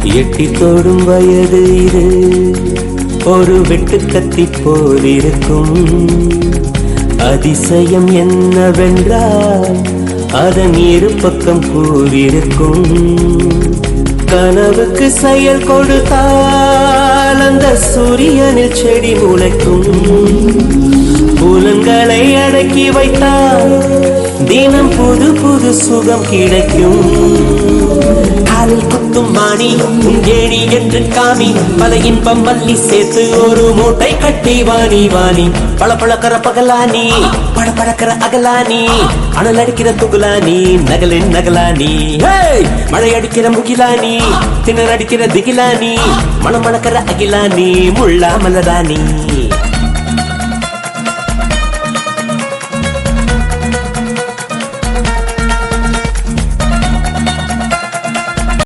எட்டி தோடும் வயது இது ஒரு வெட்டு கத்தி போலிருக்கும். அதிசயம் என்னவென்றால் அதன் இரு பக்கம் பூவிருக்கும். கனவுக்கு செயல் கொடுத்தால் அந்த சூரியனில் செடி முளைக்கும். புலன்களை அடக்கி வைத்தால் தினம் புது புது சுகம் கிடைக்கும். காலில் குத்தும் மாணி ஏணி என்று காமி பல இன்பம் மல்லி சேர்த்து ஒரு மூட்டை கட்டி வாணி வாணி பல பழக்கிற பகலானி பட பழக்கிற அகலானி அனல் அடிக்கிற துகுலானி நகலின் நகலானி மழை அடிக்கிற முகிலானி திணற அடிக்கிற திகிலானி மணம் மணக்கிற அகிலானி முள்ளா மலராணி.